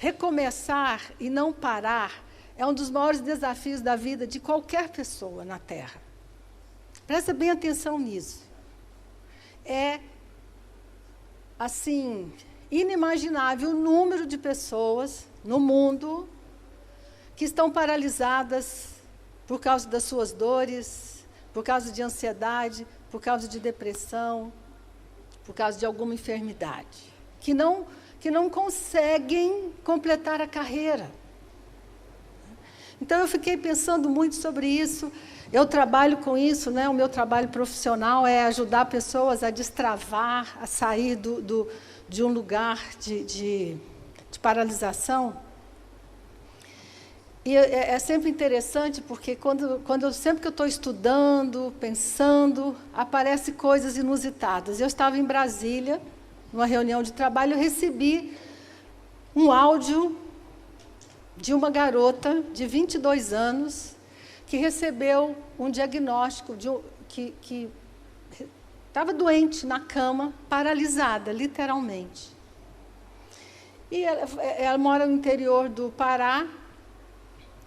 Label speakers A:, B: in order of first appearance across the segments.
A: recomeçar e não parar é um dos maiores desafios da vida de qualquer pessoa na Terra. Presta bem atenção nisso. É, assim, inimaginável o número de pessoas no mundo que estão paralisadas por causa das suas dores, por causa de ansiedade, por causa de depressão, por causa de alguma enfermidade, que não conseguem completar a carreira. Então, eu fiquei pensando muito sobre isso. Eu trabalho com isso, né? O meu trabalho profissional é ajudar pessoas a destravar, a sair de um lugar de paralisação. E é sempre interessante, porque sempre que eu estou estudando, pensando, aparecem coisas inusitadas. Eu estava em Brasília, numa reunião de trabalho, eu recebi um áudio de uma garota de 22 anos que recebeu um diagnóstico que estava doente na cama, paralisada, literalmente. E ela mora no interior do Pará,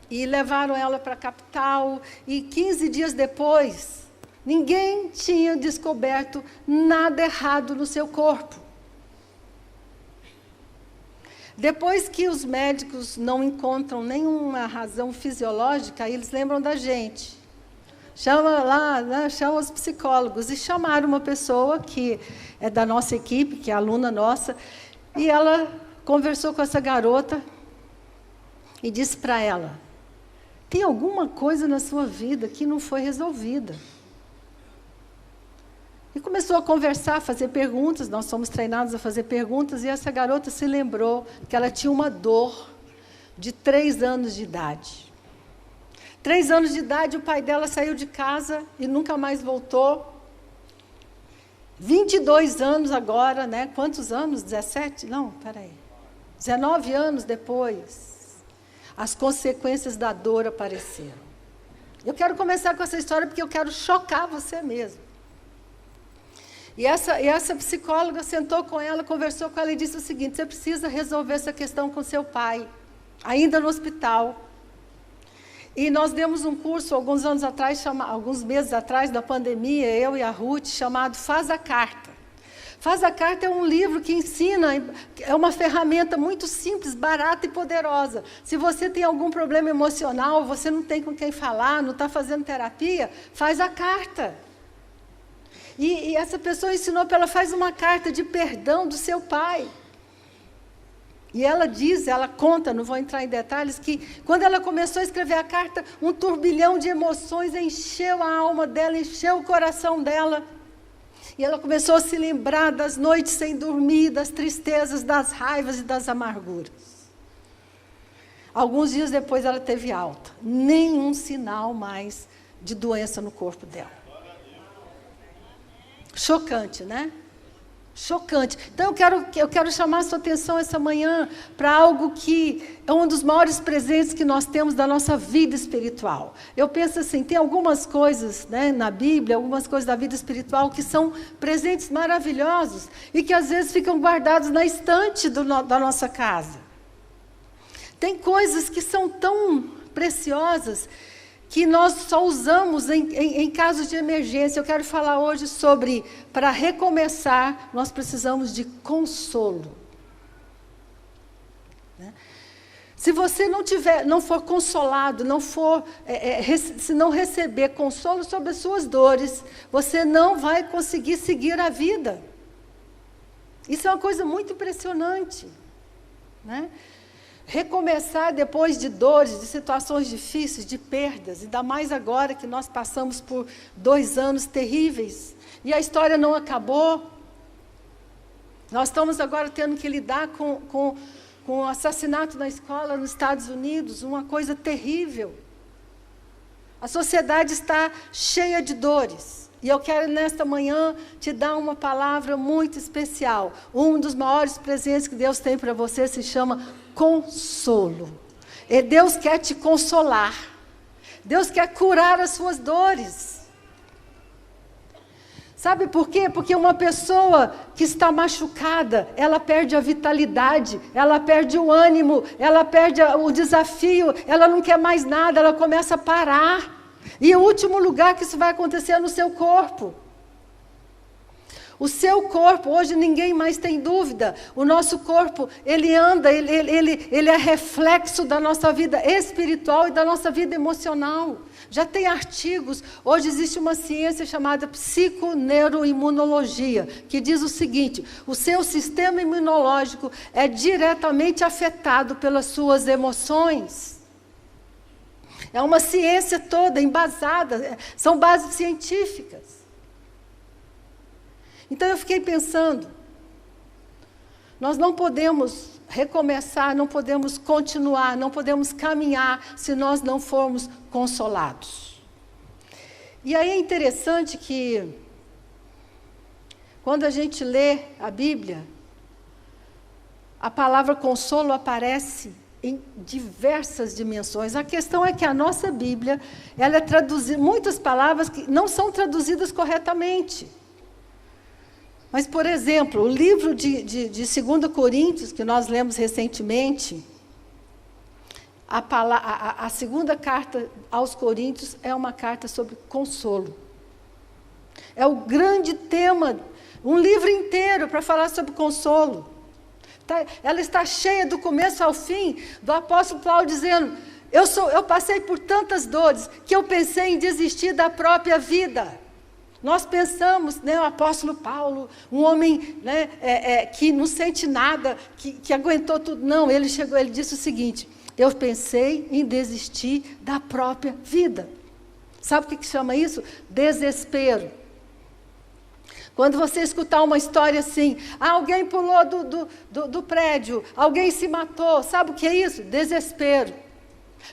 A: e levaram ela para a capital, e 15 dias depois, ninguém tinha descoberto nada errado no seu corpo. Depois que os médicos não encontram nenhuma razão fisiológica, eles lembram da gente. Chama lá, né, chama os psicólogos, e chamaram uma pessoa que é da nossa equipe, que é aluna nossa, e ela conversou com essa garota e disse para ela: tem alguma coisa na sua vida que não foi resolvida. E começou a conversar, a fazer perguntas, nós somos treinados a fazer perguntas, e essa garota se lembrou que ela tinha uma dor de 3 anos de idade. 3 anos de idade, o pai dela saiu de casa e nunca mais voltou. 22 anos agora, né? Quantos anos? 17? Não, peraí. 19 anos depois, as consequências da dor apareceram. Eu quero começar com essa história porque eu quero chocar você mesmo. E essa psicóloga sentou com ela, conversou com ela e disse o seguinte: você precisa resolver essa questão com seu pai, ainda no hospital. E nós demos um curso alguns meses atrás da pandemia, eu e a Ruth, chamado Faz a Carta. Faz a Carta é um livro que ensina, é uma ferramenta muito simples, barata e poderosa. Se você tem algum problema emocional, você não tem com quem falar, não está fazendo terapia, faz a carta. E essa pessoa ensinou para ela: faz uma carta de perdão do seu pai. E ela diz, ela conta, não vou entrar em detalhes, que quando ela começou a escrever a carta, um turbilhão de emoções encheu a alma dela, encheu o coração dela. E ela começou a se lembrar das noites sem dormir, das tristezas, das raivas e das amarguras. Alguns dias depois ela teve alta. Nenhum sinal mais de doença no corpo dela. Chocante, né? Chocante. Então, eu quero chamar a sua atenção essa manhã para algo que é um dos maiores presentes que nós temos da nossa vida espiritual. Eu penso assim, tem algumas coisas, né, na Bíblia, algumas coisas da vida espiritual que são presentes maravilhosos e que às vezes ficam guardados na estante da nossa casa. Tem coisas que são tão preciosas que nós só usamos em casos de emergência. Eu quero falar hoje sobre, para recomeçar, nós precisamos de consolo. Né? Se você não for consolado, se não receber consolo sobre as suas dores, você não vai conseguir seguir a vida. Isso é uma coisa muito impressionante. Né? Recomeçar depois de dores, de situações difíceis, de perdas, ainda mais agora que nós passamos por 2 anos terríveis, e a história não acabou. Nós estamos agora tendo que lidar com o assassinato na escola nos Estados Unidos, uma coisa terrível. A sociedade está cheia de dores. E eu quero, nesta manhã, te dar uma palavra muito especial. Um dos maiores presentes que Deus tem para você se chama consolo. E Deus quer te consolar. Deus quer curar as suas dores. Sabe por quê? Porque uma pessoa que está machucada, ela perde a vitalidade, ela perde o ânimo, ela perde o desafio, ela não quer mais nada, ela começa a parar. E o último lugar que isso vai acontecer é no seu corpo. O seu corpo, hoje ninguém mais tem dúvida, o nosso corpo, ele anda, ele é reflexo da nossa vida espiritual e da nossa vida emocional. Já tem artigos, hoje existe uma ciência chamada psiconeuroimunologia, que diz o seguinte: o seu sistema imunológico é diretamente afetado pelas suas emoções. É uma ciência toda embasada, são bases científicas. Então eu fiquei pensando, nós não podemos recomeçar, não podemos continuar, não podemos caminhar se nós não formos consolados. E aí é interessante que, quando a gente lê a Bíblia, a palavra consolo aparece em diversas dimensões. A questão é que a nossa Bíblia, ela é traduzida, muitas palavras que não são traduzidas corretamente. Mas, por exemplo, o livro de 2 Coríntios, que nós lemos recentemente, a segunda carta aos Coríntios é uma carta sobre consolo. É o grande tema, um livro inteiro para falar sobre consolo. Ela está cheia do começo ao fim, do apóstolo Paulo dizendo: eu passei por tantas dores que eu pensei em desistir da própria vida. Nós pensamos, né, o apóstolo Paulo, um homem, né, que não sente nada, que aguentou tudo. Não, ele disse o seguinte: eu pensei em desistir da própria vida. Sabe o que chama isso? Desespero. Quando você escutar uma história assim, alguém pulou do prédio, alguém se matou, sabe o que é isso? Desespero.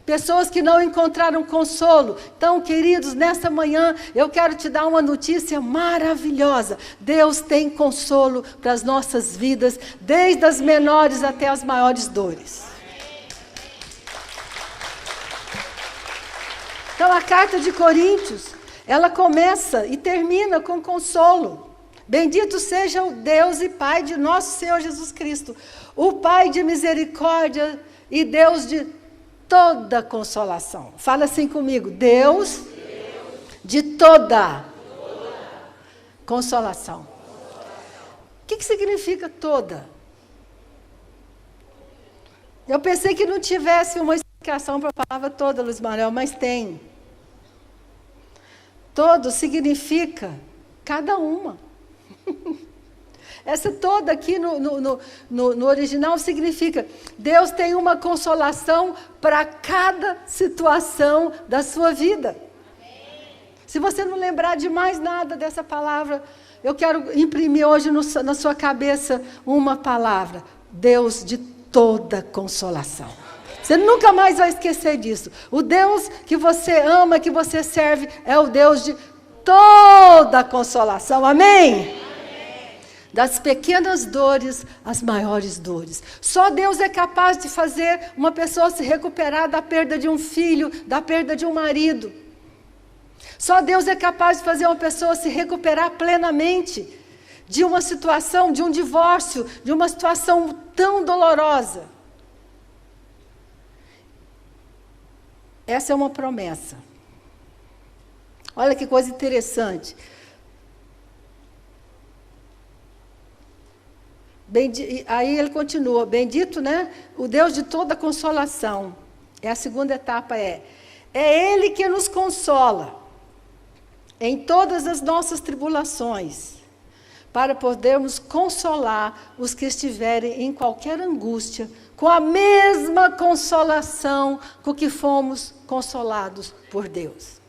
A: Pessoas que não encontraram consolo. Então, queridos, nesta manhã eu quero te dar uma notícia maravilhosa. Deus tem consolo para as nossas vidas, desde as menores até as maiores dores. Então, a carta de Coríntios, ela começa e termina com consolo. Bendito seja o Deus e Pai de nosso Senhor Jesus Cristo, o Pai de misericórdia e Deus de toda consolação. Fala assim comigo: Deus de toda consolação. O que significa toda? Eu pensei que não tivesse uma explicação para a palavra toda, Luiz Manuel, mas tem. Todo significa cada uma. Essa toda aqui no original significa: Deus tem uma consolação para cada situação da sua vida. Se você não lembrar de mais nada dessa palavra, eu quero imprimir hoje na sua cabeça uma palavra: Deus de toda consolação. Você nunca mais vai esquecer disso. O Deus que você ama, que você serve, é o Deus de toda consolação. Amém? Das pequenas dores às maiores dores. Só Deus é capaz de fazer uma pessoa se recuperar da perda de um filho, da perda de um marido. Só Deus é capaz de fazer uma pessoa se recuperar plenamente de uma situação, de um divórcio, de uma situação tão dolorosa. Essa é uma promessa. Olha que coisa interessante. Aí ele continua: bendito, né? O Deus de toda consolação. A segunda etapa é Ele que nos consola em todas as nossas tribulações, para podermos consolar os que estiverem em qualquer angústia, com a mesma consolação com que fomos consolados por Deus.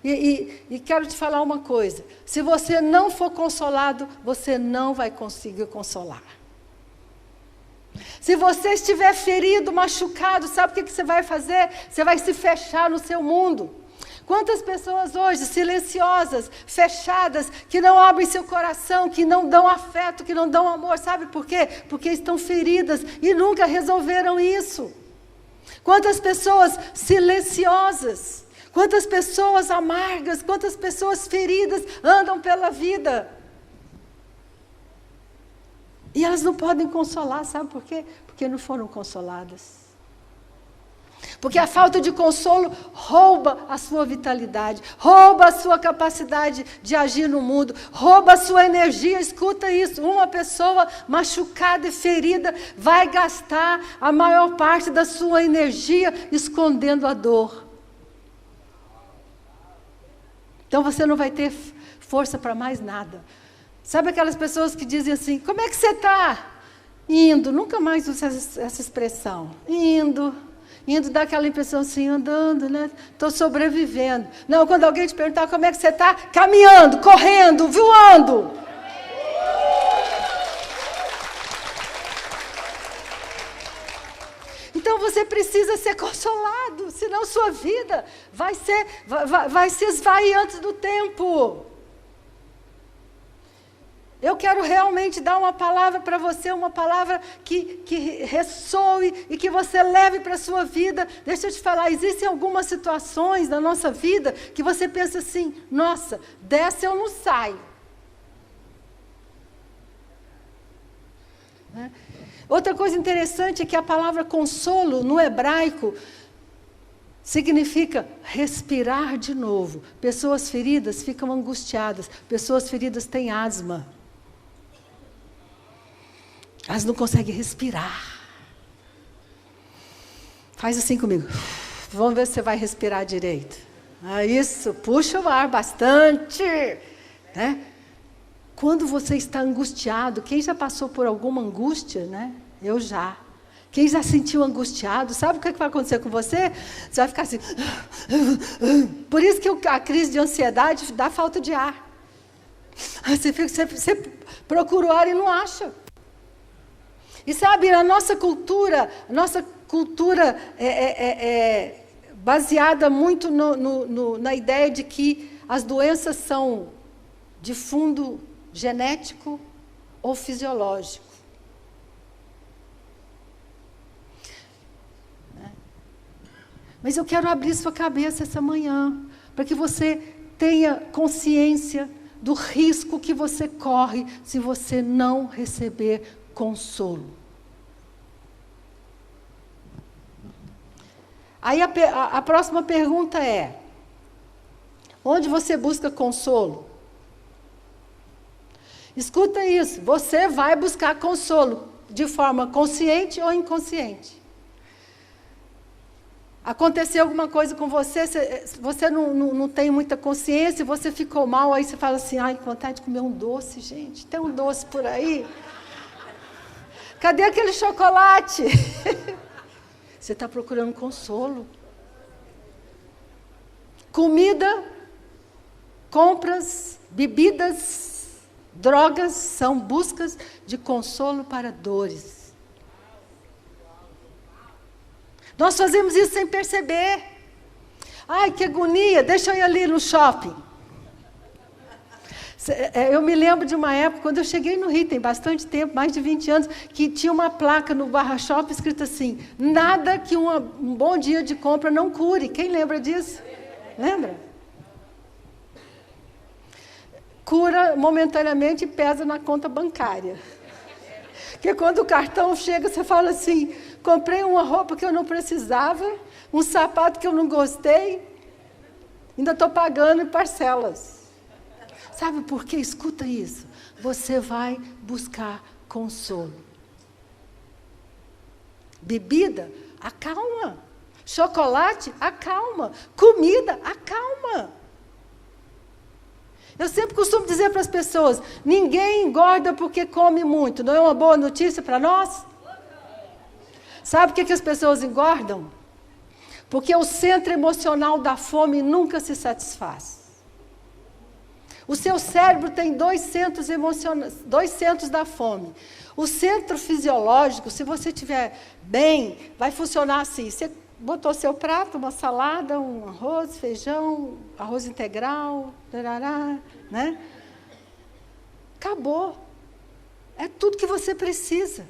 A: E quero te falar uma coisa: se você não for consolado, você não vai conseguir consolar. Se você estiver ferido, machucado, sabe o que você vai fazer? Você vai se fechar no seu mundo. Quantas pessoas hoje, silenciosas, fechadas, que não abrem seu coração, que não dão afeto, que não dão amor, sabe por quê? Porque estão feridas e nunca resolveram isso. Quantas pessoas silenciosas, Quantas pessoas amargas, quantas pessoas feridas andam pela vida. E elas não podem consolar, sabe por quê? Porque não foram consoladas. Porque a falta de consolo rouba a sua vitalidade, rouba a sua capacidade de agir no mundo, rouba a sua energia. Escuta isso, uma pessoa machucada e ferida vai gastar a maior parte da sua energia escondendo a dor. Então você não vai ter força para mais nada. Sabe aquelas pessoas que dizem assim, como é que você está? Indo, nunca mais uso essa expressão, indo dá aquela impressão assim, andando, né? Estou sobrevivendo. Não, quando alguém te perguntar como é que você está, caminhando, correndo, voando. Então você precisa ser consolado, senão sua vida vai se esvair antes do tempo. Eu quero realmente dar uma palavra para você, uma palavra que ressoe e que você leve para a sua vida. Deixa eu te falar, existem algumas situações na nossa vida que você pensa assim, nossa, dessa eu não saio. Né? Outra coisa interessante é que a palavra consolo, no hebraico, significa respirar de novo. Pessoas feridas ficam angustiadas, pessoas feridas têm asma. Elas não conseguem respirar. Faz assim comigo. Vamos ver se você vai respirar direito. Isso, puxa o ar bastante. Né? Quando você está angustiado, quem já passou por alguma angústia, né? Eu já. Quem já sentiu angustiado, sabe o que vai acontecer com você? Você vai ficar assim. Por isso que a crise de ansiedade dá falta de ar. Você procura o ar e não acha. E sabe, a nossa cultura é baseada muito na ideia de que as doenças são de fundo genético ou fisiológico. Mas eu quero abrir sua cabeça essa manhã, para que você tenha consciência do risco que você corre se você não receber consolo. Aí a próxima pergunta é: onde você busca consolo? Escuta isso, você vai buscar consolo de forma consciente ou inconsciente. Aconteceu alguma coisa com você, você não tem muita consciência, você ficou mal, aí você fala assim, ai, que vontade de comer um doce, gente, tem um doce por aí? Cadê aquele chocolate? Você está procurando consolo. Comida, compras, bebidas, drogas são buscas de consolo para dores. Nós fazemos isso sem perceber. Ai, que agonia, deixa eu ir ali no shopping. Eu me lembro de uma época, quando eu cheguei no Rio, tem bastante tempo, mais de 20 anos, que tinha uma placa no Barra Shopping escrita assim, nada que um bom dia de compra não cure. Quem lembra disso? Lembra? Cura momentaneamente e pesa na conta bancária. Porque quando o cartão chega, você fala assim, comprei uma roupa que eu não precisava, um sapato que eu não gostei, ainda estou pagando em parcelas. Sabe por quê? Escuta isso. Você vai buscar consolo. Bebida, acalma. Chocolate, acalma. Comida, acalma. Eu sempre costumo dizer para as pessoas, ninguém engorda porque come muito. Não é uma boa notícia para nós? Sabe por que as pessoas engordam? Porque o centro emocional da fome nunca se satisfaz. O seu cérebro tem dois centros da fome. O centro fisiológico, se você estiver bem, vai funcionar assim. Você botou seu prato, uma salada, um arroz, feijão, arroz integral, tarará, né? Acabou. É tudo que você precisa.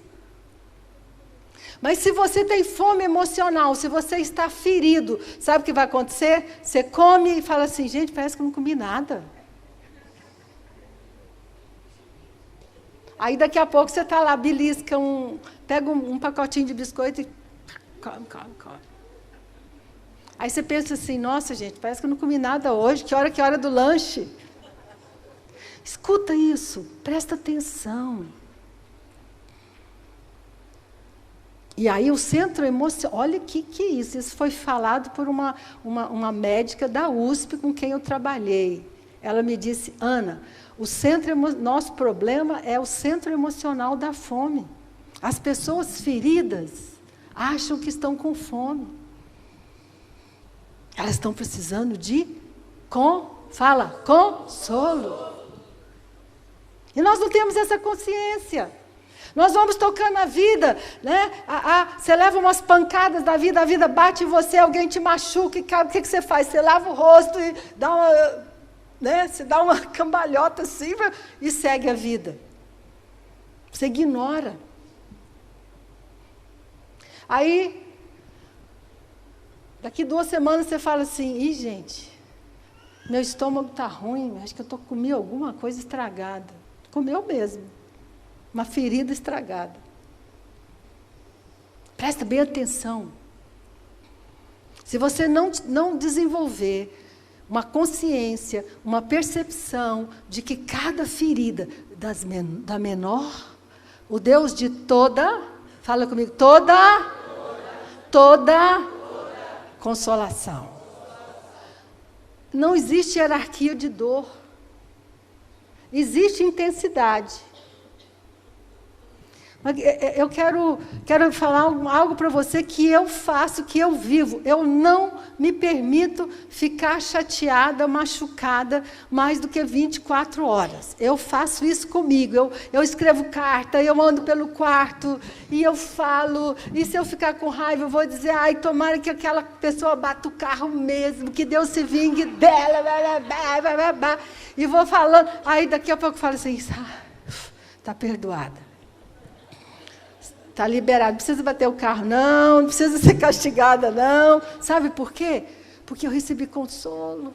A: Mas se você tem fome emocional, se você está ferido, sabe o que vai acontecer? Você come e fala assim, gente, parece que eu não comi nada. Aí daqui a pouco você está lá, belisca, pega um pacotinho de biscoito e come. Aí você pensa assim, nossa gente, parece que eu não comi nada hoje, que hora do lanche? Escuta isso, presta atenção. E aí o centro emocional, olha o que é isso? Isso foi falado por uma médica da USP com quem eu trabalhei. Ela me disse, Ana, nosso problema é o centro emocional da fome. As pessoas feridas acham que estão com fome. Elas estão precisando de consolo. E nós não temos essa consciência. Nós vamos tocando a vida, né? Você leva umas pancadas da vida, a vida bate em você, alguém te machuca, e o que você faz? Você lava o rosto e dá uma, né? Você dá uma cambalhota assim e segue a vida. Você ignora. Aí, daqui 2 semanas você fala assim, ih, gente, meu estômago está ruim, acho que eu comi alguma coisa estragada. Comeu mesmo. Uma ferida estragada. Presta bem atenção. Se você não desenvolver uma consciência, uma percepção de que cada ferida, da menor, o Deus de toda, fala comigo, toda consolação. Não existe hierarquia de dor. Existe intensidade. Eu quero falar algo para você que eu faço, que eu vivo. Eu não me permito ficar chateada, machucada, mais do que 24 horas. Eu faço isso comigo. Eu escrevo carta, eu ando pelo quarto, e eu falo. E se eu ficar com raiva, eu vou dizer, ai, tomara que aquela pessoa bata o carro mesmo, que Deus se vingue dela, e vou falando. Aí daqui a pouco eu falo assim, está perdoada. Está liberado, não precisa bater o carro, não precisa ser castigada, não. Sabe por quê? Porque eu recebi consolo.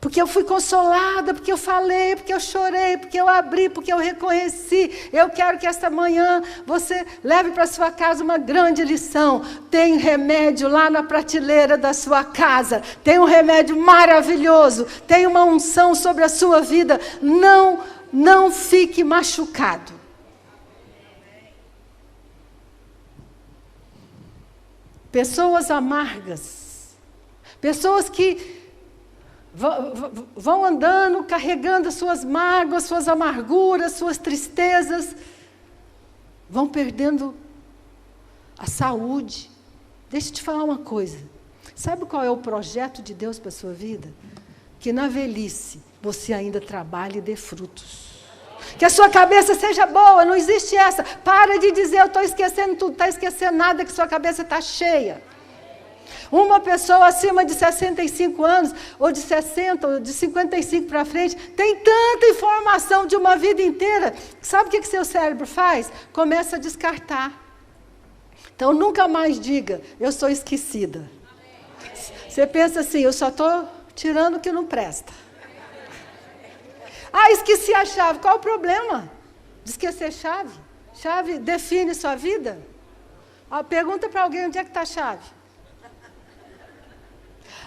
A: Porque eu fui consolada, porque eu falei, porque eu chorei, porque eu abri, porque eu reconheci. Eu quero que esta manhã você leve para sua casa uma grande lição. Tem remédio lá na prateleira da sua casa. Tem um remédio maravilhoso. Tem uma unção sobre a sua vida. Não fique machucado. Pessoas amargas, pessoas que vão andando, carregando suas mágoas, suas amarguras, suas tristezas, vão perdendo a saúde. Deixa eu te falar uma coisa, sabe qual é o projeto de Deus para a sua vida? Que na velhice você ainda trabalhe e dê frutos. Que a sua cabeça seja boa, não existe essa. Para de dizer, eu estou esquecendo tudo, está esquecendo nada, que sua cabeça está cheia. Uma pessoa acima de 65 anos, ou de 60, ou de 55 para frente, tem tanta informação de uma vida inteira. Sabe o que seu cérebro faz? Começa a descartar. Então, nunca mais diga, eu sou esquecida. Você pensa assim, eu só estou tirando o que não presta. Ah, esqueci a chave. Qual o problema de esquecer chave? Chave define sua vida? Pergunta para alguém onde é que está a chave.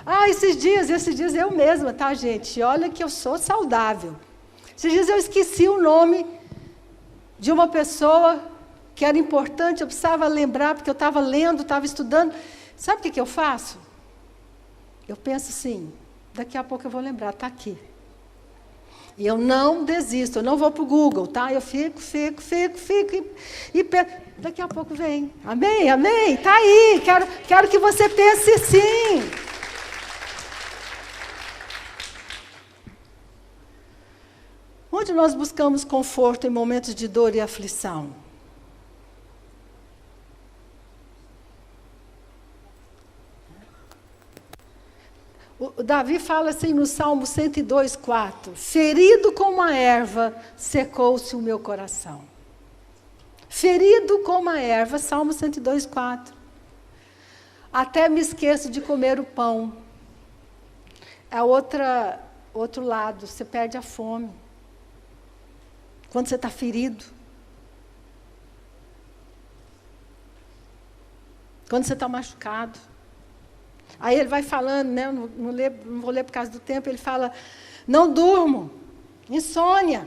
A: Ah, esses dias eu mesma, tá, gente? Olha que eu sou saudável. Esses dias eu esqueci o nome de uma pessoa que era importante, eu precisava lembrar, porque eu estava lendo, estava estudando. Sabe o que eu faço? Eu penso assim, daqui a pouco eu vou lembrar, está aqui. E eu não desisto, eu não vou para o Google, tá? Eu fico, e daqui a pouco vem. Amém? Amém? Está aí, quero que você pense sim. Onde nós buscamos conforto em momentos de dor e aflição? O Davi fala assim no Salmo 102:4, ferido como a erva, secou-se o meu coração. ferido como a erva, Salmo 102, 4. Até me esqueço de comer o pão. É outro lado, você perde a fome. Quando você está ferido. Quando você está machucado. Aí ele vai falando, né? Não vou ler por causa do tempo, ele fala, não durmo, insônia.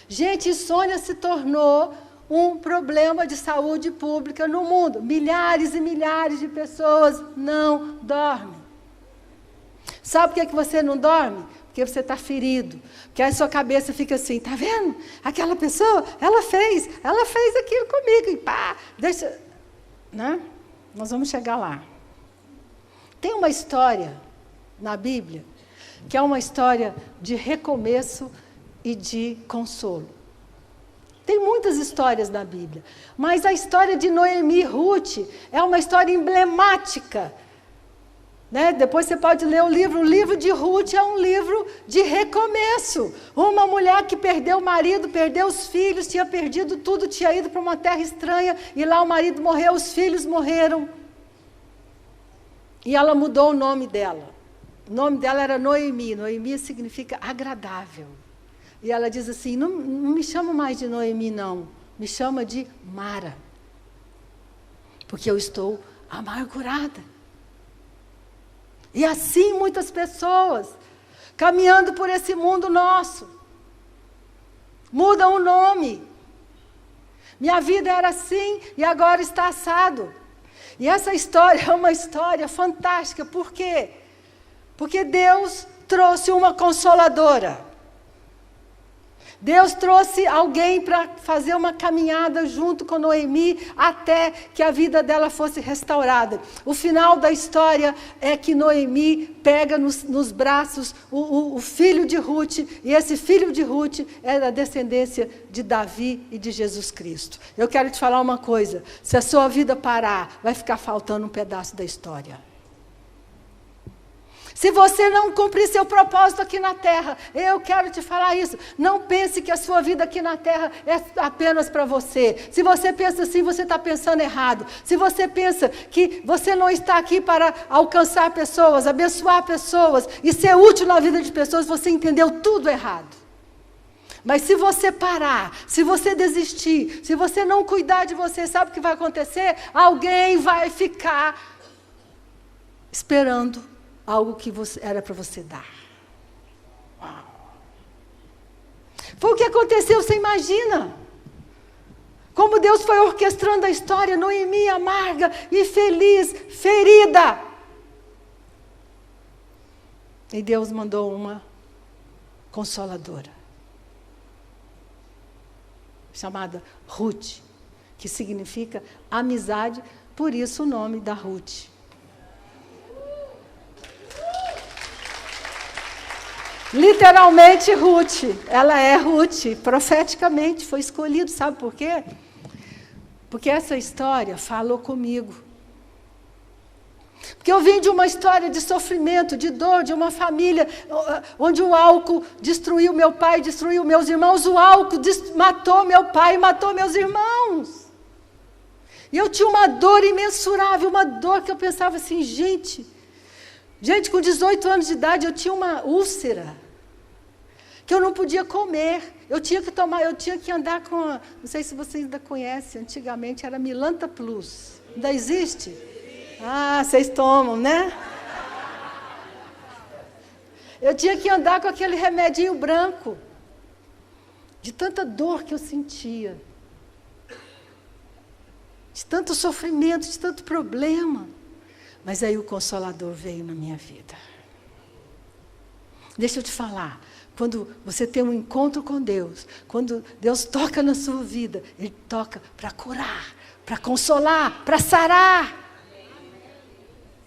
A: Gente, insônia se tornou um problema de saúde pública no mundo. Milhares e milhares de pessoas não dormem. Sabe por que você não dorme? Porque você está ferido. Porque aí sua cabeça fica assim, tá vendo? Aquela pessoa, ela fez aquilo comigo. E pá, deixa... Né? Nós vamos chegar lá. Tem uma história na Bíblia, que é uma história de recomeço e de consolo. Tem muitas histórias na Bíblia, mas a história de Noemi e Ruth é uma história emblemática. Né? Depois você pode ler o livro de Ruth é um livro de recomeço. Uma mulher que perdeu o marido, perdeu os filhos, tinha perdido tudo, tinha ido para uma terra estranha, e lá o marido morreu, os filhos morreram. E ela mudou o nome dela. O nome dela era Noemi. Noemi significa agradável. E ela diz assim, não me chama mais de Noemi, não. Me chama de Mara. Porque eu estou amargurada. E assim muitas pessoas, caminhando por esse mundo nosso, mudam o nome. Minha vida era assim e agora está assado. E essa história é uma história fantástica. Por quê? Porque Deus trouxe uma consoladora. Deus trouxe alguém para fazer uma caminhada junto com Noemi até que a vida dela fosse restaurada. O final da história é que Noemi pega nos braços o filho de Ruth, e esse filho de Ruth é da descendência de Davi e de Jesus Cristo. Eu quero te falar uma coisa, se a sua vida parar, vai ficar faltando um pedaço da história. Se você não cumprir seu propósito aqui na terra, eu quero te falar isso. Não pense que a sua vida aqui na terra é apenas para você. Se você pensa assim, você está pensando errado. Se você pensa que você não está aqui para alcançar pessoas, abençoar pessoas e ser útil na vida de pessoas, você entendeu tudo errado. Mas se você parar, se você desistir, se você não cuidar de você, sabe o que vai acontecer? Alguém vai ficar esperando algo que era para você dar. Uau. Foi o que aconteceu, você imagina? Como Deus foi orquestrando a história, Noemi amarga e feliz, ferida. E Deus mandou uma consoladora, chamada Ruth, que significa amizade, por isso o nome da Ruth. Literalmente Ruth, ela é Ruth, profeticamente foi escolhido, sabe por quê? Porque essa história falou comigo. Porque eu vim de uma história de sofrimento, de dor, de uma família onde o álcool destruiu meu pai, destruiu meus irmãos, o álcool matou meu pai e matou meus irmãos. E eu tinha uma dor imensurável, uma dor que eu pensava assim, gente, com 18 anos de idade eu tinha uma úlcera, que eu não podia comer, eu tinha que andar com, não sei se vocês ainda conhecem, antigamente era Milanta Plus, ainda existe? Ah, vocês tomam, né? Eu tinha que andar com aquele remedinho branco, de tanta dor que eu sentia, de tanto sofrimento, de tanto problema. Mas aí o Consolador veio na minha vida. Deixa eu te falar, quando você tem um encontro com Deus, quando Deus toca na sua vida, Ele toca para curar, para consolar, para sarar.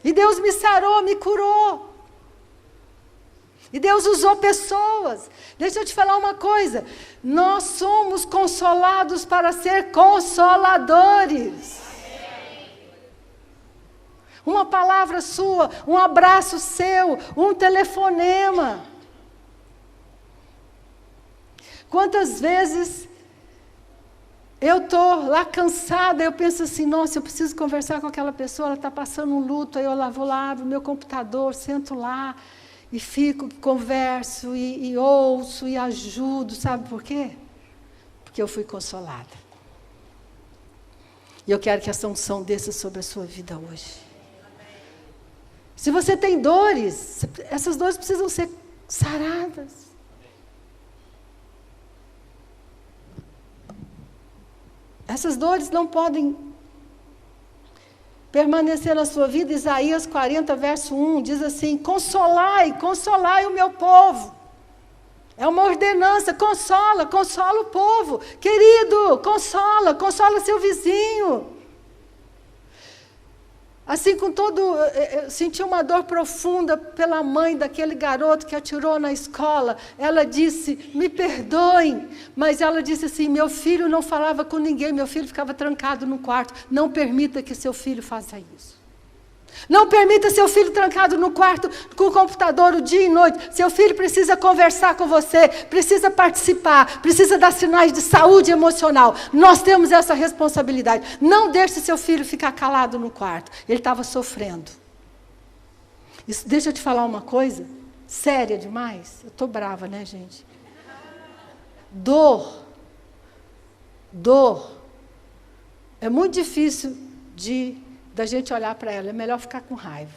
A: E Deus me sarou, me curou. E Deus usou pessoas. Deixa eu te falar uma coisa, nós somos consolados para ser consoladores. Uma palavra sua, um abraço seu, um telefonema. Quantas vezes Eu estou lá cansada, eu penso assim, nossa, eu preciso conversar com aquela pessoa, ela está passando um luto, aí eu lá vou lá, abro o meu computador, sento lá, e fico, converso, e ouço, e ajudo, sabe por quê? Porque eu fui consolada. E eu quero que essa unção desça sobre a sua vida hoje. Se você tem dores, essas dores precisam ser saradas. Essas dores não podem permanecer na sua vida. Isaías 40, verso 1, diz assim, consolai, consolai o meu povo. É uma ordenança, consola o povo. Querido, consola seu vizinho. Assim, com todo, eu senti uma dor profunda pela mãe daquele garoto que atirou na escola. Ela disse, me perdoem, mas ela disse assim, meu filho não falava com ninguém, meu filho ficava trancado no quarto. Não permita que seu filho faça isso. Não permita seu filho trancado no quarto com o computador o dia e noite. Seu filho precisa conversar com você, precisa participar, precisa dar sinais de saúde emocional. Nós temos essa responsabilidade. Não deixe seu filho ficar calado no quarto. Ele estava sofrendo. Isso, deixa eu te falar uma coisa séria demais. Eu estou brava, né, gente? Dor. É muito difícil da gente olhar para ela, é melhor ficar com raiva.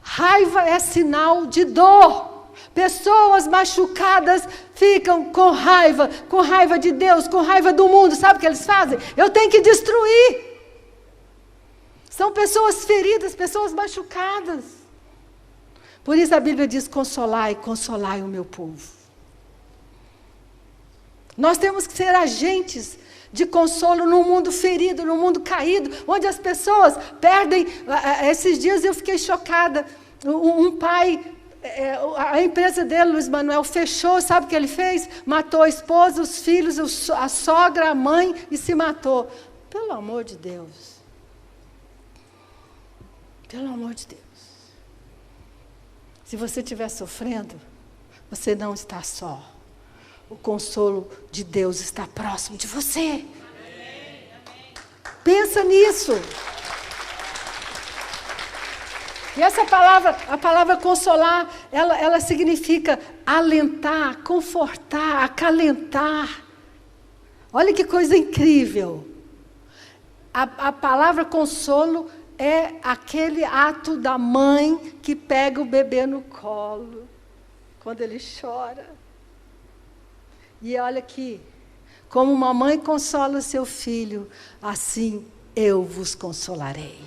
A: Raiva é sinal de dor. Pessoas machucadas ficam com raiva de Deus, com raiva do mundo. Sabe o que eles fazem? Eu tenho que destruir. São pessoas feridas, pessoas machucadas. Por isso a Bíblia diz, consolai o meu povo. Nós temos que ser agentes de consolo num mundo ferido, num mundo caído, onde as pessoas perdem. Esses dias eu fiquei chocada. Um pai, a empresa dele, Luiz Manuel, fechou, sabe o que ele fez? Matou a esposa, os filhos, a sogra, a mãe e se matou. Pelo amor de Deus. Pelo amor de Deus. Se você estiver sofrendo, você não está só. O consolo de Deus está próximo de você. Pensa nisso. E essa palavra, a palavra consolar, ela significa alentar, confortar, acalentar. Olha que coisa incrível. A palavra consolo é aquele ato da mãe que pega o bebê no colo, quando ele chora. E olha aqui, como uma mãe consola seu filho, assim eu vos consolarei.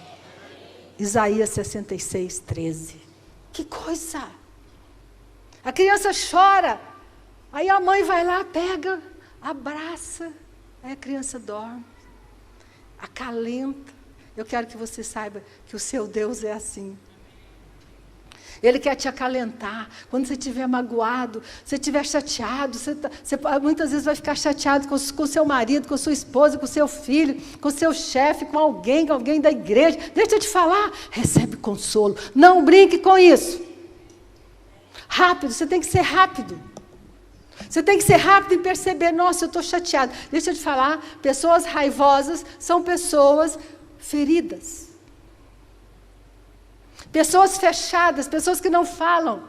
A: Isaías 66, 13. Que coisa! A criança chora, aí a mãe vai lá, pega, abraça, aí a criança dorme, acalenta. Eu quero que você saiba que o seu Deus é assim. Ele quer te acalentar. Quando você estiver magoado, você estiver chateado, você muitas vezes vai ficar chateado com o seu marido, com sua esposa, com o seu filho, com o seu chefe, com alguém da igreja. Deixa eu te falar, recebe consolo. Não brinque com isso. Rápido, você tem que ser rápido. Você tem que ser rápido em perceber, nossa, eu estou chateado. Deixa eu te falar, pessoas raivosas são pessoas feridas. Pessoas fechadas, pessoas que não falam.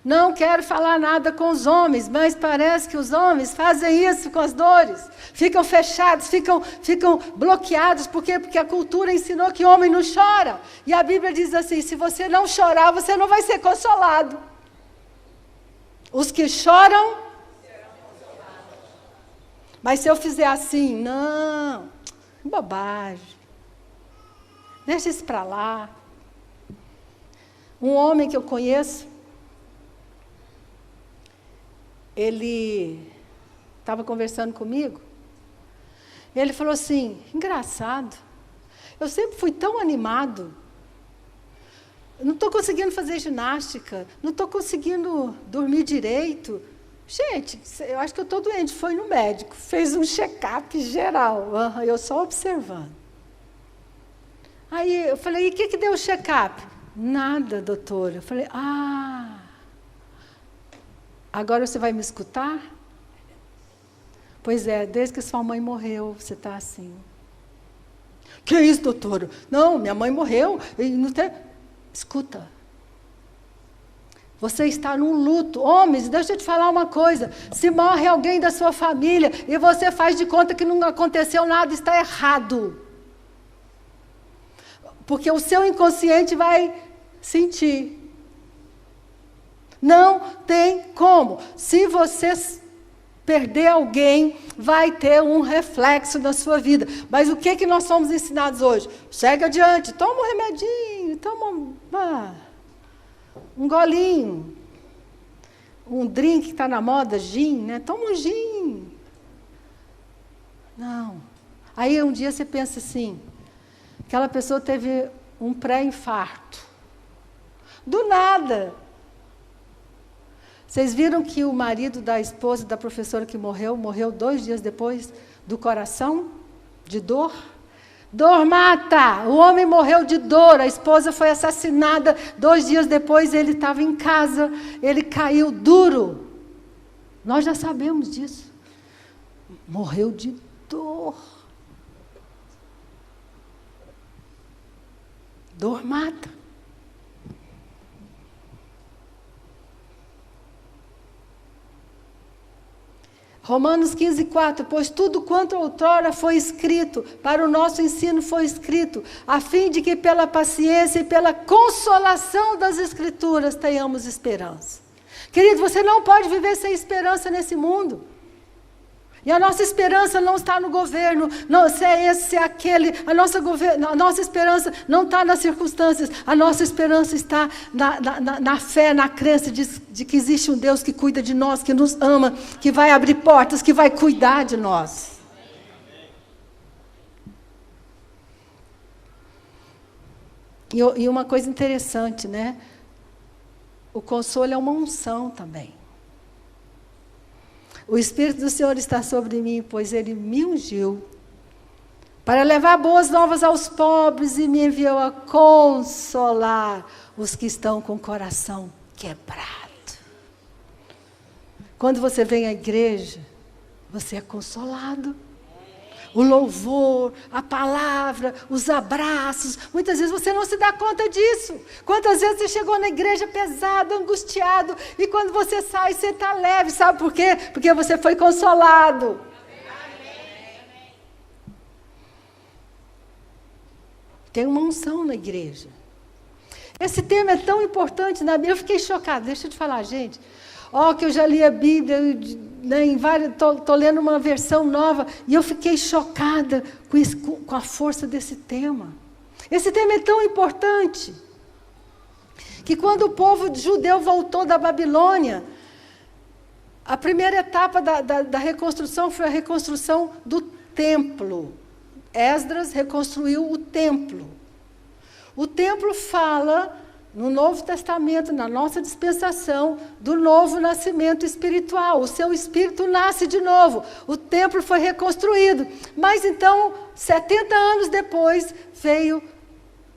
A: Não quero falar nada com os homens, mas parece que os homens fazem isso com as dores. Ficam fechados, ficam bloqueados. Por quê? Porque a cultura ensinou que homem não chora. E a Bíblia diz assim, se você não chorar, você não vai ser consolado. Os que choram... Mas se eu fizer assim, não, bobagem. Deixa isso para lá. Um homem que eu conheço, ele estava conversando comigo, ele falou assim, engraçado, eu sempre fui tão animado, não estou conseguindo fazer ginástica, não estou conseguindo dormir direito. Gente, eu acho que eu estou doente, foi no médico, fez um check-up geral, eu só observando. Aí eu falei, e o que deu o check-up? Nada, doutora. Eu falei, agora você vai me escutar? Pois é, desde que sua mãe morreu, você está assim. Que isso, doutora? Não, minha mãe morreu. E não tem... Escuta. Você está num luto. Homens, deixa eu te falar uma coisa. Se morre alguém da sua família e você faz de conta que não aconteceu nada, está errado. Porque o seu inconsciente vai sentir. Não tem como. Se você perder alguém, vai ter um reflexo na sua vida. Mas o que nós somos ensinados hoje? Segue adiante, toma um remedinho, toma um golinho. Um drink que está na moda, gin, né? Toma um gin. Não. Aí um dia você pensa assim, aquela pessoa teve um pré-infarto. Do nada. Vocês viram que o marido da esposa da professora que morreu 2 dias depois do coração? De dor? Dor mata! O homem morreu de dor, a esposa foi assassinada. 2 dias depois ele estava em casa, ele caiu duro. Nós já sabemos disso. Morreu de dor. Dor mata. Romanos 15:4, pois tudo quanto outrora foi escrito, para o nosso ensino foi escrito, a fim de que pela paciência e pela consolação das Escrituras tenhamos esperança. Querido, você não pode viver sem esperança nesse mundo. E a nossa esperança não está no governo, não, se é esse, se é aquele, a nossa esperança não está nas circunstâncias, a nossa esperança está na fé, na crença de que existe um Deus que cuida de nós, que nos ama, que vai abrir portas, que vai cuidar de nós. E uma coisa interessante, né? O consolo é uma unção também. O Espírito do Senhor está sobre mim, pois Ele me ungiu para levar boas novas aos pobres e me enviou a consolar os que estão com o coração quebrado. Quando você vem à igreja, você é consolado. O louvor, a palavra, os abraços. Muitas vezes você não se dá conta disso. Quantas vezes você chegou na igreja pesado, angustiado, e quando você sai, você está leve. Sabe por quê? Porque você foi consolado. Tem uma unção na igreja. Esse tema é tão importante na Bíblia. Eu fiquei chocada. Deixa eu te falar, gente. Que eu já li a Bíblia, né, estou lendo uma versão nova, e eu fiquei chocada com a força desse tema. Esse tema é tão importante, que quando o povo judeu voltou da Babilônia, a primeira etapa da reconstrução foi a reconstrução do templo. Esdras reconstruiu o templo. O templo fala... No Novo Testamento, na nossa dispensação, do novo nascimento espiritual. O seu espírito nasce de novo. O templo foi reconstruído. Mas então, 70 anos depois, veio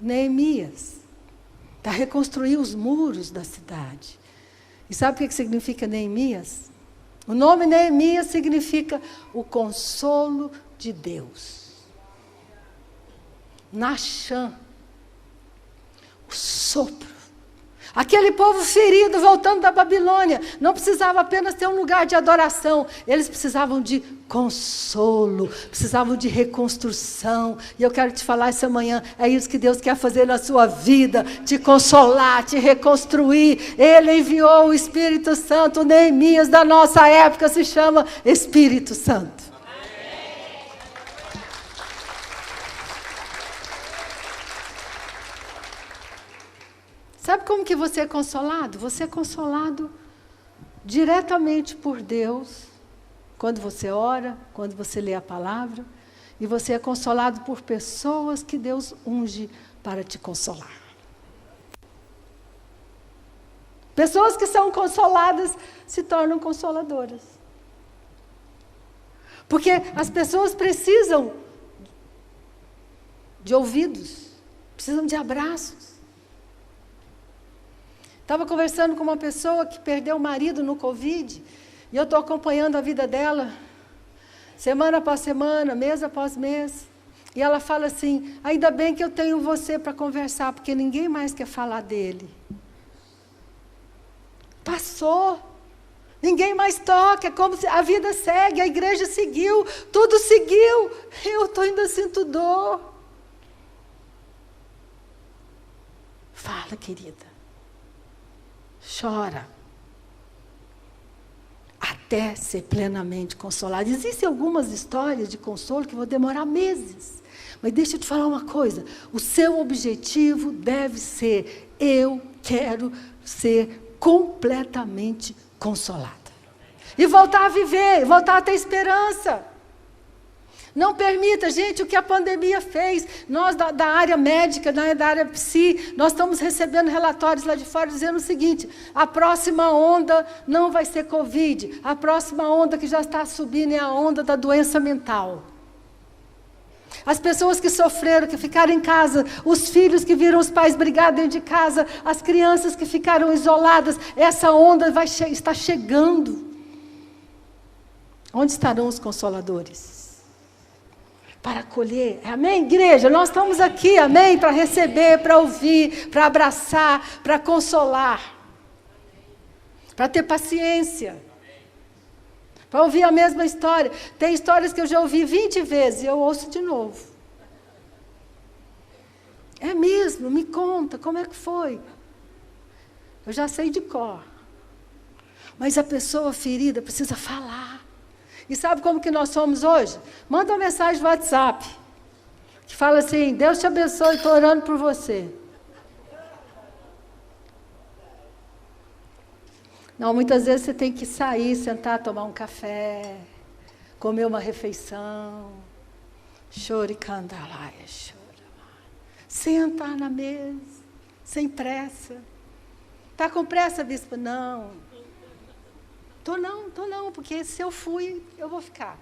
A: Neemias para reconstruir os muros da cidade. E sabe o que significa Neemias? O nome Neemias significa o consolo de Deus. Nachã. Sopro. Aquele povo ferido voltando da Babilônia não precisava apenas ter um lugar de adoração, eles precisavam de consolo, precisavam de reconstrução. E eu quero te falar essa manhã, é isso que Deus quer fazer na sua vida, te consolar, te reconstruir. Ele enviou o Espírito Santo. Neemias da nossa época se chama Espírito Santo. Sabe como que você é consolado? Você é consolado diretamente por Deus, quando você ora, quando você lê a palavra, e você é consolado por pessoas que Deus unge para te consolar. Pessoas que são consoladas se tornam consoladoras. Porque as pessoas precisam de ouvidos, precisam de abraços. Estava conversando com uma pessoa que perdeu o marido no Covid, e eu estou acompanhando a vida dela. semana após semana, mês após mês. E ela fala assim, ainda bem que eu tenho você para conversar, porque ninguém mais quer falar dele. Passou. Ninguém mais toca, é como se a vida segue, a igreja seguiu, tudo seguiu. Eu ainda sinto dor. Fala, querida. Chora. Até ser plenamente consolada. Existem algumas histórias de consolo que vão demorar meses. Mas deixa eu te falar uma coisa. O seu objetivo deve ser, eu quero ser completamente consolada. E voltar a viver, voltar a ter esperança. Não permita, gente, o que a pandemia fez. Nós da área médica, da área psi, nós estamos recebendo relatórios lá de fora dizendo o seguinte, a próxima onda não vai ser Covid. A próxima onda que já está subindo é a onda da doença mental. As pessoas que sofreram, que ficaram em casa, os filhos que viram os pais brigar dentro de casa, as crianças que ficaram isoladas, essa onda está chegando. Onde estarão os consoladores? Para acolher, amém, igreja? Nós estamos aqui, amém, para receber, para ouvir, para abraçar, para consolar, para ter paciência. Para ouvir a mesma história. Tem histórias que eu já ouvi 20 vezes e eu ouço de novo. É mesmo? Me conta, como é que foi? Eu já sei de cor. Mas a pessoa ferida precisa falar. E sabe como que nós somos hoje? Manda uma mensagem no WhatsApp. Que fala assim, Deus te abençoe, estou orando por você. Não, muitas vezes você tem que sair, sentar, tomar um café, comer uma refeição. Choricandalaia, chora. Sentar na mesa, sem pressa. Está com pressa, bispo? Não. Tô não, porque se eu fui, eu vou ficar.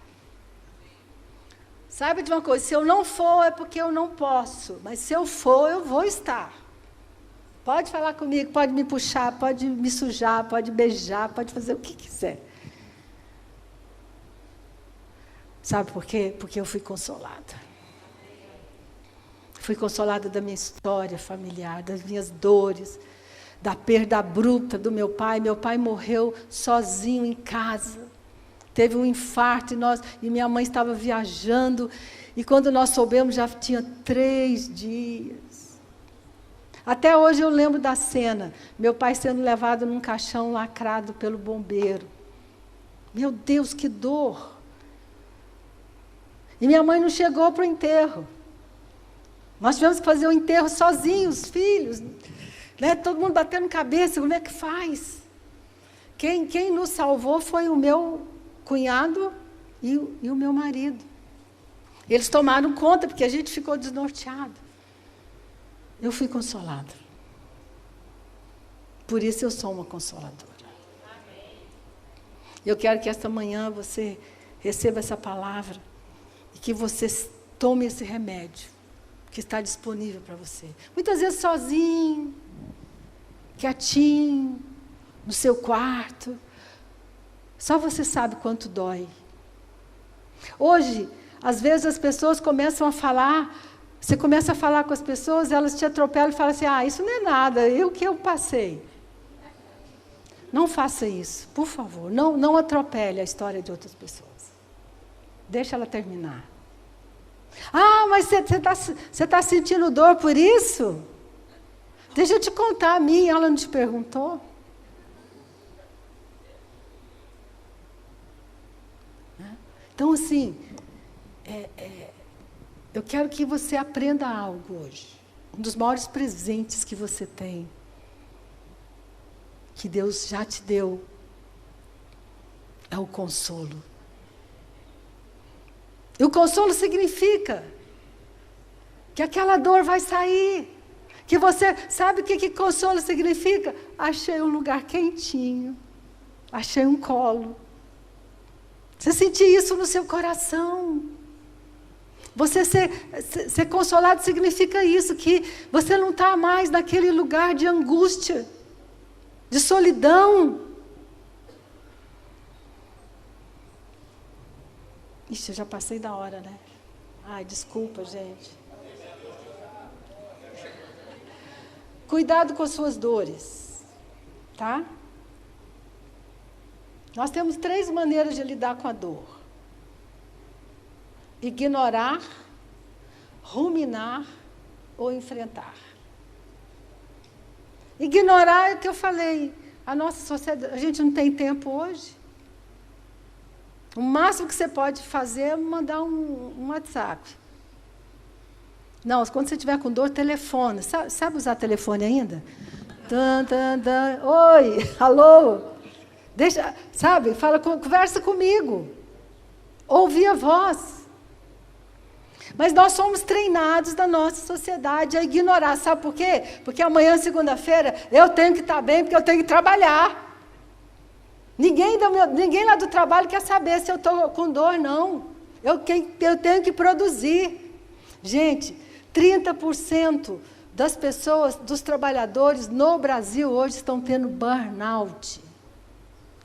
A: Sabe de uma coisa, se eu não for é porque eu não posso, mas se eu for, eu vou estar. Pode falar comigo, pode me puxar, pode me sujar, pode beijar, pode fazer o que quiser. Sabe por quê? Porque eu fui consolada. Fui consolada da minha história familiar, das minhas dores, da perda abrupta do meu pai. Meu pai morreu sozinho em casa. Teve um infarto e minha mãe estava viajando. E quando nós soubemos, já tinha 3 dias. Até hoje eu lembro da cena, meu pai sendo levado num caixão lacrado pelo bombeiro. Meu Deus, que dor! E minha mãe não chegou para o enterro. Nós tivemos que fazer o enterro sozinhos, filhos, né? Todo mundo batendo cabeça, como é que faz? Quem nos salvou foi o meu cunhado e o meu marido. Eles tomaram conta, porque a gente ficou desnorteado. Eu fui consolada. Por isso eu sou uma consoladora. Eu quero que esta manhã você receba essa palavra e que você tome esse remédio que está disponível para você. Muitas vezes sozinho, quietinho, no seu quarto. Só você sabe quanto dói. Hoje, às vezes as pessoas começam a falar. Você começa a falar com as pessoas, elas te atropelam e falam assim, isso não é nada, o que eu passei. Não faça isso, por favor. Não atropele a história de outras pessoas. Deixa ela terminar. Mas você tá sentindo dor por isso? Deixa eu te contar a minha, ela não te perguntou? Então, assim, eu quero que você aprenda algo hoje. Um dos maiores presentes que você tem, que Deus já te deu, é o consolo. E o consolo significa que aquela dor vai sair. Que você sabe o que consolo significa? Achei um lugar quentinho. Achei um colo. Você sentir isso no seu coração. Você ser consolado significa isso, que você não está mais naquele lugar de angústia, de solidão. Ixi, eu já passei da hora, né? Ai, desculpa, gente. Cuidado com as suas dores, tá? Nós temos 3 maneiras de lidar com a dor: ignorar, ruminar ou enfrentar. Ignorar é o que eu falei. A nossa sociedade, a gente não tem tempo hoje. O máximo que você pode fazer é mandar um WhatsApp. Não, quando você estiver com dor, telefone. Sabe usar telefone ainda? Oi, alô. Deixa, sabe? Conversa comigo. Ouve a voz. Mas nós somos treinados da nossa sociedade a ignorar. Sabe por quê? Porque amanhã, segunda-feira, eu tenho que estar bem, porque eu tenho que trabalhar. Ninguém lá do trabalho quer saber se eu estou com dor, não. Eu tenho que produzir. Gente, 30% das pessoas, dos trabalhadores no Brasil hoje estão tendo burnout.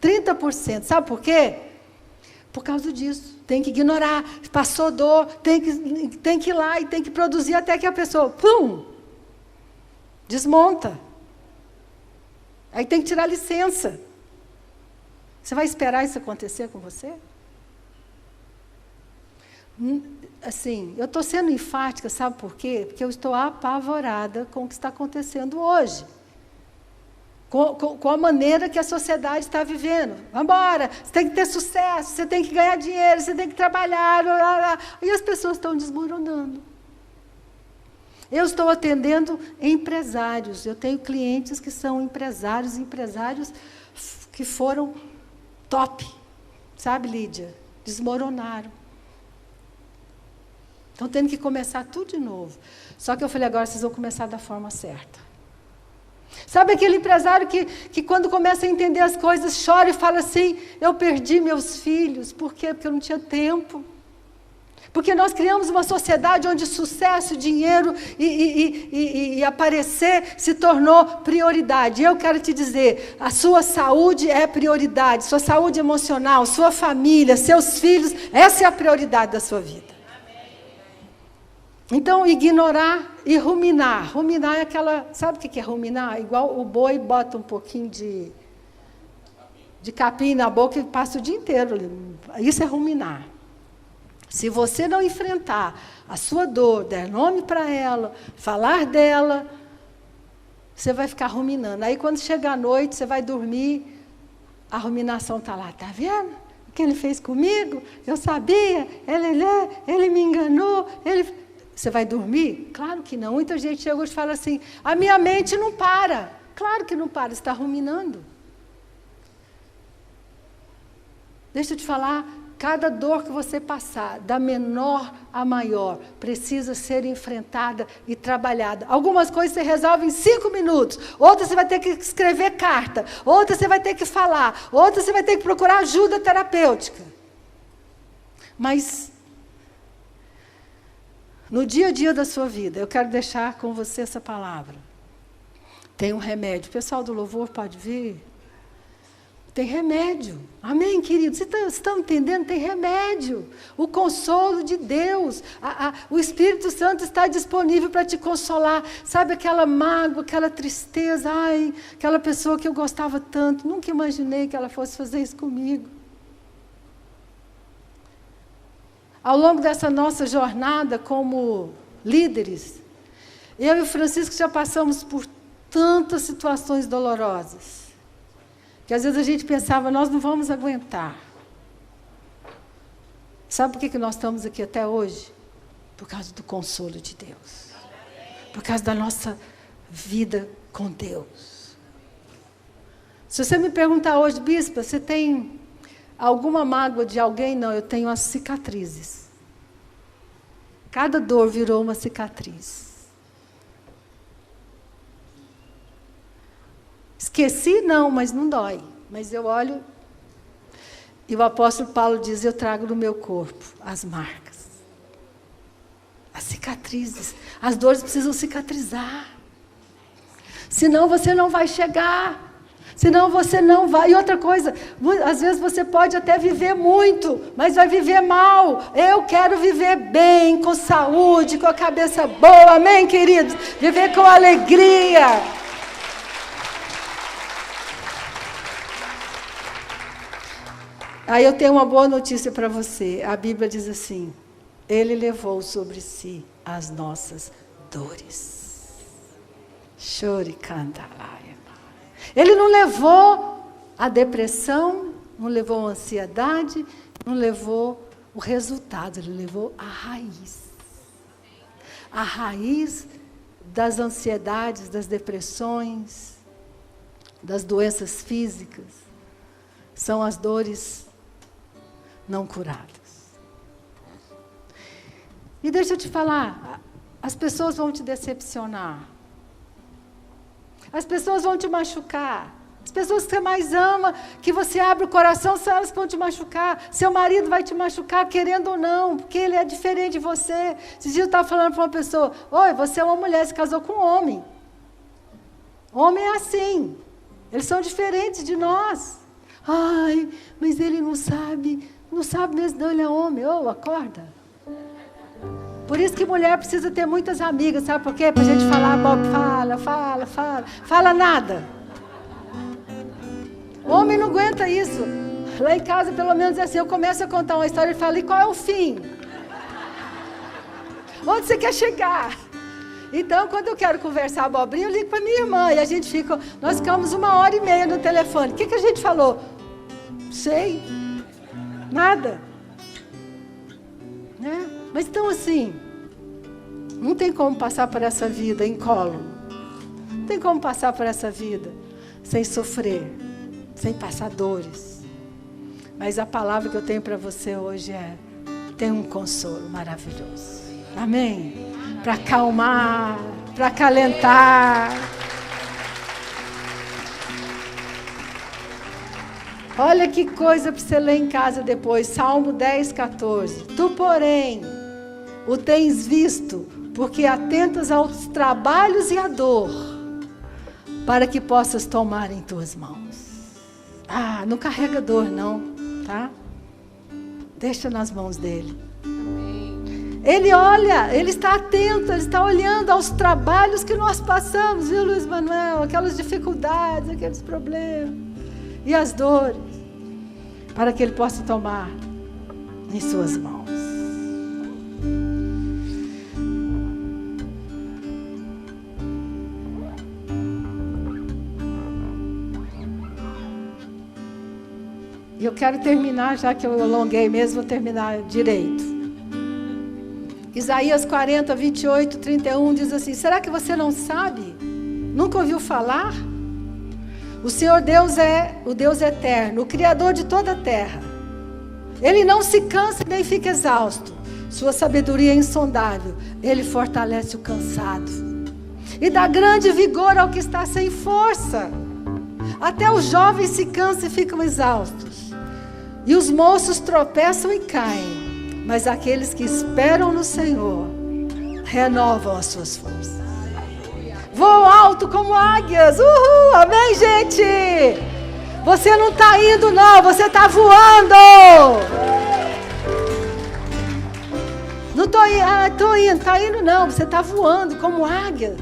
A: 30%. Sabe por quê? Por causa disso. Tem que ignorar. Passou dor, tem que ir lá e tem que produzir até que a pessoa, pum, desmonta. Aí tem que tirar licença. Você vai esperar isso acontecer com você? Assim, eu estou sendo enfática, sabe por quê? Porque eu estou apavorada com o que está acontecendo hoje. Com a maneira que a sociedade está vivendo. Vamos embora, você tem que ter sucesso, você tem que ganhar dinheiro, você tem que trabalhar. Blá, blá, blá. E as pessoas estão desmoronando. Eu estou atendendo empresários. Eu tenho clientes que são empresários que foram top. Sabe, Lídia? Desmoronaram. Estão tendo que começar tudo de novo. Só que eu falei, agora vocês vão começar da forma certa. Sabe aquele empresário que quando começa a entender as coisas, chora e fala assim, eu perdi meus filhos. Por quê? Porque eu não tinha tempo. Porque nós criamos uma sociedade onde sucesso, dinheiro e aparecer se tornou prioridade. E eu quero te dizer, a sua saúde é prioridade, sua saúde emocional, sua família, seus filhos, essa é a prioridade da sua vida. Então, ignorar e ruminar. Ruminar é aquela... Sabe o que é ruminar? Igual o boi bota um pouquinho de capim na boca e passa o dia inteiro. Isso é ruminar. Se você não enfrentar a sua dor, der nome para ela, falar dela, você vai ficar ruminando. Aí, quando chegar a noite, você vai dormir, a ruminação está lá. Está vendo o que ele fez comigo? Eu sabia, ele me enganou, Você vai dormir? Claro que não. Muita gente chega e fala assim, a minha mente não para. Claro que não para, você está ruminando. Deixa eu te falar, cada dor que você passar, da menor a maior, precisa ser enfrentada e trabalhada. Algumas coisas você resolve em 5 minutos, outras você vai ter que escrever carta, outras você vai ter que falar, outras você vai ter que procurar ajuda terapêutica. Mas... no dia a dia da sua vida, eu quero deixar com você essa palavra. Tem um remédio. O pessoal do louvor pode vir? Tem remédio. Amém, querido? Vocês estão entendendo? Tem remédio. O consolo de Deus. O Espírito Santo está disponível para te consolar. Sabe aquela mágoa, aquela tristeza? Ai, aquela pessoa que eu gostava tanto. Nunca imaginei que ela fosse fazer isso comigo. Ao longo dessa nossa jornada como líderes, eu e o Francisco já passamos por tantas situações dolorosas, que às vezes a gente pensava, nós não vamos aguentar. Sabe por que nós estamos aqui até hoje? Por causa do consolo de Deus. Por causa da nossa vida com Deus. Se você me perguntar hoje, bispa, você tem... alguma mágoa de alguém? Não, eu tenho as cicatrizes. Cada dor virou uma cicatriz. Esqueci? Não, mas não dói. Mas eu olho, e o apóstolo Paulo diz, eu trago no meu corpo as marcas. As cicatrizes. As dores precisam cicatrizar. Senão você não vai chegar Senão você não vai. E outra coisa, às vezes você pode até viver muito, mas vai viver mal. Eu quero viver bem, com saúde, com a cabeça boa, amém, queridos? Viver com alegria. Aí eu tenho uma boa notícia para você. A Bíblia diz assim: Ele levou sobre si as nossas dores. Chore, canta, Ele não levou a depressão, não levou a ansiedade, não levou o resultado, Ele levou a raiz. A raiz das ansiedades, das depressões, das doenças físicas, são as dores não curadas. E deixa eu te falar, as pessoas vão te decepcionar. As pessoas vão te machucar. As pessoas que você mais ama, que você abre o coração, são elas que vão te machucar. Seu marido vai te machucar, querendo ou não, porque ele é diferente de você. Esses dias eu estava falando para uma pessoa: oi, você é uma mulher, se casou com um homem. Homem é assim. Eles são diferentes de nós. Ai, mas ele não sabe mesmo, não, ele é homem. Ô, acorda. Por isso que mulher precisa ter muitas amigas, sabe por quê? Para a gente falar, Bob, fala nada. Homem não aguenta isso. Lá em casa, pelo menos é assim, eu começo a contar uma história e falo: e qual é o fim? Onde você quer chegar? Então, quando eu quero conversar abobrinha, eu ligo para minha irmã e nós ficamos 1h30 no telefone. O que a gente falou? Sei. Nada. Né? Mas então assim, não tem como passar por essa vida incólume. Não tem como passar por essa vida sem sofrer, sem passar dores. Mas a palavra que eu tenho para você hoje é: tem um consolo maravilhoso. Amém? Para acalmar, para acalentar. Olha que coisa para você ler em casa depois. Salmo 10:14. Tu, porém, o tens visto, porque atentas aos trabalhos e à dor, para que possas tomar em tuas mãos. Não carrega dor não, tá? Deixa nas mãos dele. Ele olha, ele está atento, ele está olhando aos trabalhos que nós passamos, viu, Luiz Manuel? Aquelas dificuldades, aqueles problemas e as dores, para que ele possa tomar em suas mãos. E eu quero terminar, já que eu alonguei mesmo, vou terminar direito. Isaías 40, 28, 31 diz assim: será que você não sabe? Nunca ouviu falar? O Senhor Deus é o Deus eterno, o Criador de toda a terra. Ele não se cansa nem fica exausto. Sua sabedoria é insondável. Ele fortalece o cansado e dá grande vigor ao que está sem força. Até os jovens se cansam e ficam exaustos, e os moços tropeçam e caem. Mas aqueles que esperam no Senhor renovam as suas forças. Voam alto como águias. Uhul! Amém, gente? Você não está indo, não. Você está voando. Não estou indo. Estou indo. Está indo, não. Você está voando como águia.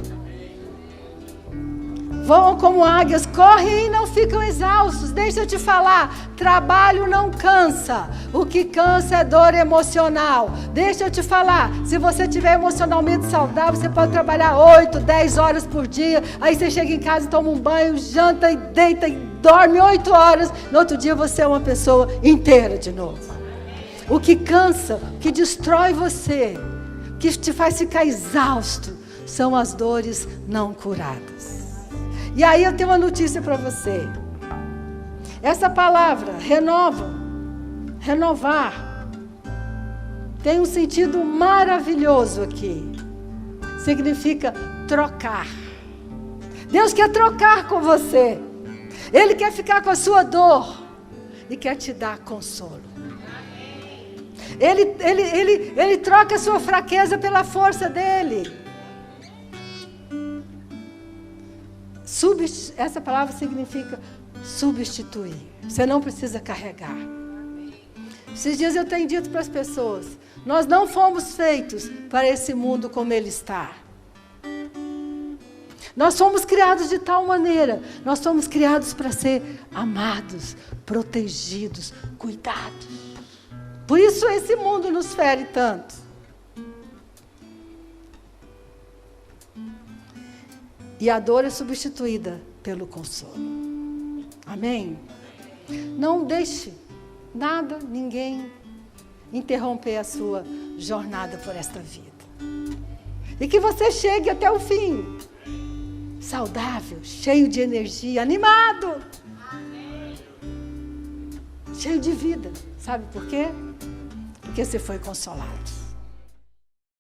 A: Voam como águias, correm e não ficam exaustos. Deixa eu te falar, trabalho não cansa. O que cansa é dor emocional. Deixa eu te falar, se você estiver emocionalmente saudável, você pode trabalhar 8, 10 horas por dia. Aí você chega em casa e toma um banho, janta e deita e dorme 8 horas. No outro dia você é uma pessoa inteira de novo. O que cansa, o que destrói você, o que te faz ficar exausto, são as dores não curadas. E aí eu tenho uma notícia para você. Essa palavra, renovar, tem um sentido maravilhoso aqui. Significa trocar. Deus quer trocar com você. Ele quer ficar com a sua dor e quer te dar consolo. Ele troca a sua fraqueza pela força dele. Essa palavra significa substituir. Você não precisa carregar. Esses dias eu tenho dito para as pessoas, nós não fomos feitos para esse mundo como ele está. Nós fomos criados de tal maneira, nós fomos criados para ser amados, protegidos, cuidados. Por isso esse mundo nos fere tanto. E a dor é substituída pelo consolo. Amém? Não deixe nada, ninguém interromper a sua jornada por esta vida. E que você chegue até o fim, saudável, cheio de energia, animado. Cheio de vida. Sabe por quê? Porque você foi consolado.